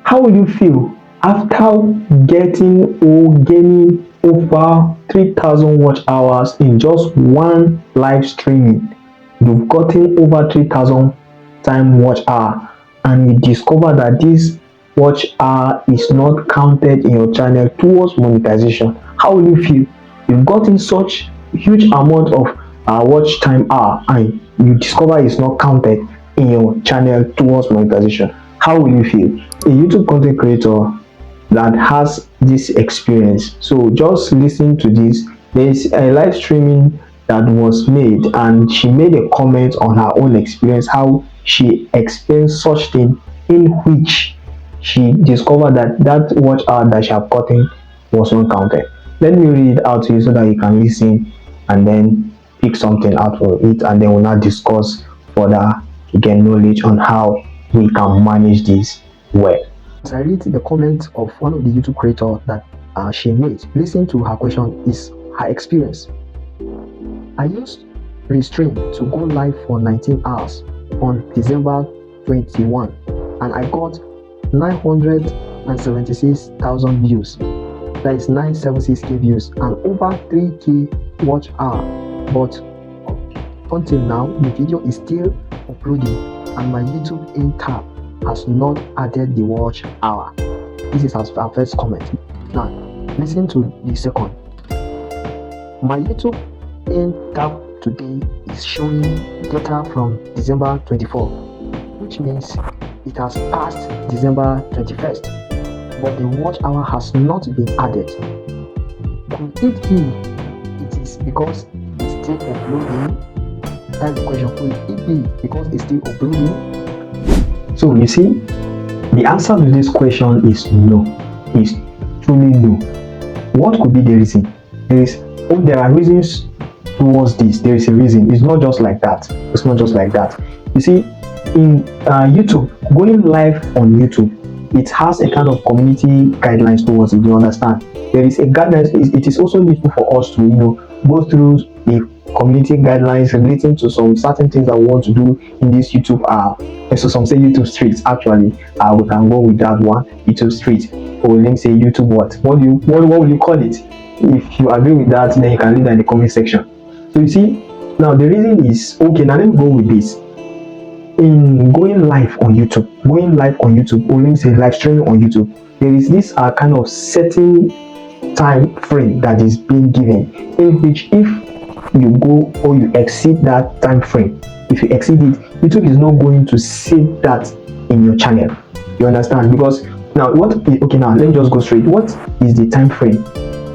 How will you feel after getting or gaining over 3,000 watch hours in just one live streaming? You've gotten over 3,000 time watch hour, and you discover that this watch hour is not counted in your channel towards monetization. How will you feel? You've gotten such huge amount of watch time hour, and you discover it's not counted in your channel towards monetization. How will you feel? A YouTube content creator that has this experience, so just listen to this. There is a live streaming that was made, and she made a comment on her own experience, how she experienced such thing, in which she discovered that that watch hour that she had gotten was not counted. Let me read it out to you so that you can listen and then pick something out of it, and then we'll now discuss further to get knowledge on how we can manage this well. As I read the comment of one of the YouTube creators that she made, listen to her question, is her experience. I used Restream to go live for 19 hours on December 21, and I got 976,000 views. That is 976k views and over 3k watch hour. But until now, the video is still uploading, and my YouTube in tab has not added the watch hour. This is our first comment. Now, listen to the second. My YouTube in tab today is showing data from December 24, which means it has passed December 21st, but the watch hour has not been added. Could it be it is because it's still uploading? That's the question. Could it be because it's still uploading? So you see, the answer to this question is no. It's truly no. What could be the reason? There are reasons towards this. There is a reason. It's not just like that. It's not just like that. You see, in YouTube, going live on YouTube, it has a kind of community guidelines towards it. You understand? There is a guidelines. It is also needful for us to go through the community guidelines relating to some certain things that we want to do in this YouTube. So some say YouTube streets. Actually, we can go with that one. YouTube street, or let me say YouTube what? What will you call it? If you agree with that, then you can leave that in the comment section. So you see, now the reason is, okay, now let me go with this. In going live on YouTube, or let me say live streaming on YouTube, there is this kind of setting time frame that is being given, in which if you go or you exceed that time frame, if you exceed it, YouTube is not going to save that in your channel. You understand? Because now now let me just go straight. What is the time frame?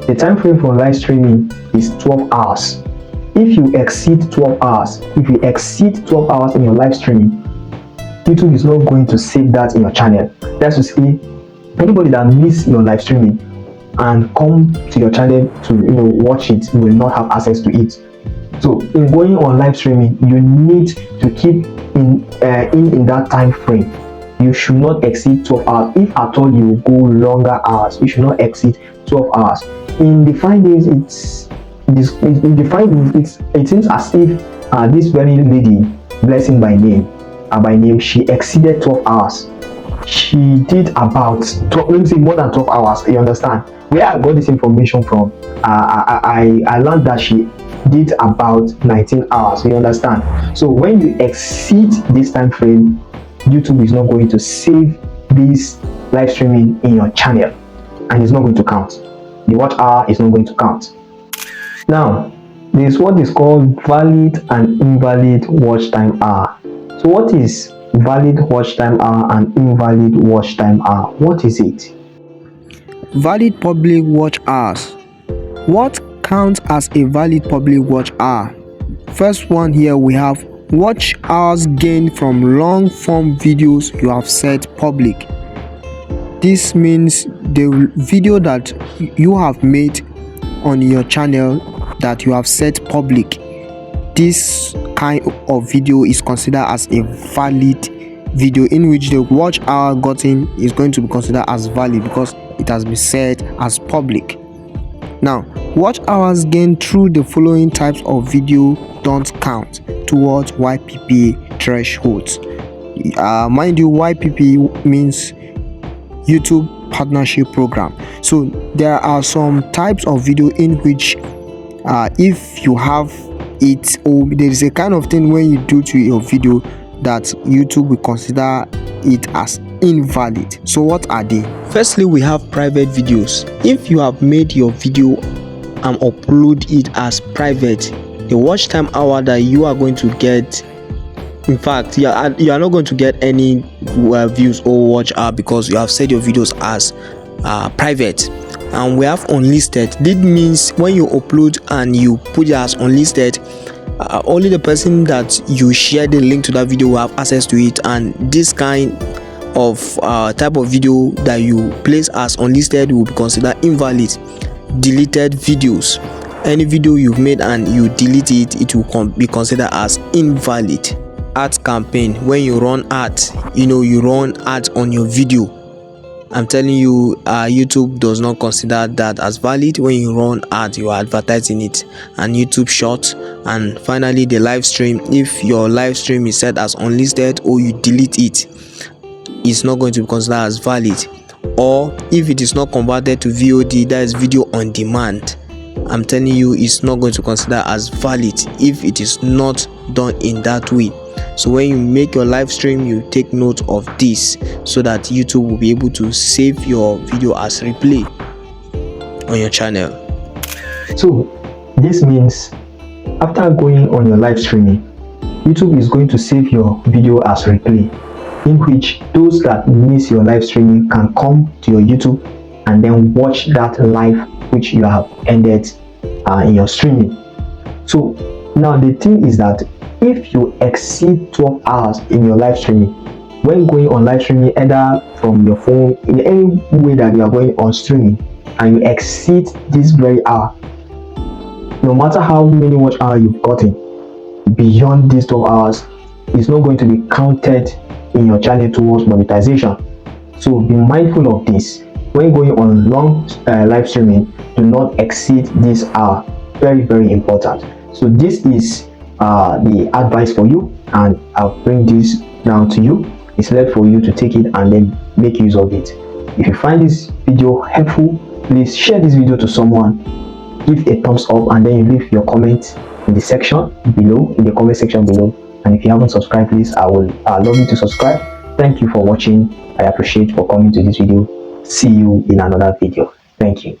The time frame for live streaming is 12 hours. If you exceed 12 hours, in your live streaming, YouTube is not going to save that in your channel. That's to say, anybody that miss your live streaming and come to your channel to watch it will not have access to it. So in going on live streaming, you need to keep in that time frame. You should not exceed 12 hours. If at all you go longer hours, you should not exceed 12 hours. In the findings, it seems as if this very lady, blessing by name, she exceeded 12 hours. She did about 12, let me say more than 12 hours. You understand? Where I got this information from, I learned that she did about 19 hours. You understand? So when you exceed this time frame, YouTube is not going to save this live streaming in your channel, and it's not going to count. The watch hour is not going to count. Now, there is what is called valid and invalid watch time hour. So what is valid watch time hour and invalid watch time hour? What is it? Valid public watch hours. What counts as a valid public watch hour? First one here, we have watch hours gained from long form videos you have set public. This means the video that you have made on your channel that you have set public, this kind of video is considered as a valid video, in which the watch hour gotten is going to be considered as valid because it has been set as public. Now, watch hours gained through the following types of video don't count towards YPP thresholds. Mind you, YPP means YouTube partnership program. So there are some types of video in which if you have it, or there is a kind of thing when you do to your video that YouTube will consider it as invalid. So what are they? Firstly, we have private videos. If you have made your video and upload it as private, the watch time hour that you are going to get, in fact, you are not going to get any views or watch hour because you have set your videos as private. And we have unlisted. This means when you upload and you put it as unlisted, only the person that you share the link to that video will have access to it, and this kind of type of video that you place as unlisted will be considered invalid. Deleted videos, any video you've made and you delete it, it will be considered as invalid. Ad campaign, when you run ads, you run ads on your video, I'm telling you, YouTube does not consider that as valid. When you run ads, you are advertising it. And YouTube Shorts, and finally the live stream. If your live stream is set as unlisted or you delete it, it's not going to be considered as valid. Or if it is not converted to VOD, that is video on demand, I'm telling you, it's not going to consider as valid if it is not done in that way. So when you make your live stream, you take note of this so that YouTube will be able to save your video as replay on your channel. So this means after going on your live streaming, YouTube is going to save your video as replay, in which those that miss your live streaming can come to your YouTube and then watch that live which you have ended in your streaming. So now the thing is that if you exceed 12 hours in your live streaming, when going on live streaming, either from your phone, in any way that you are going on streaming, and you exceed this very hour, no matter how many watch hours you've gotten beyond these 12 hours, it's not going to be counted in your channel towards monetization. So be mindful of this. When going on long live streaming, do not exceed this hour. Very, very important. So this is the advice for you, and I'll bring this down to you. It's left for you to take it and then make use of it. If you find this video helpful, please share this video to someone, give a thumbs up, and then you leave your comment in the section below, in the comment section below. And if you haven't subscribed, please, I love you to subscribe. Thank you for watching. I appreciate for coming to this video. See you in another video. Thank you.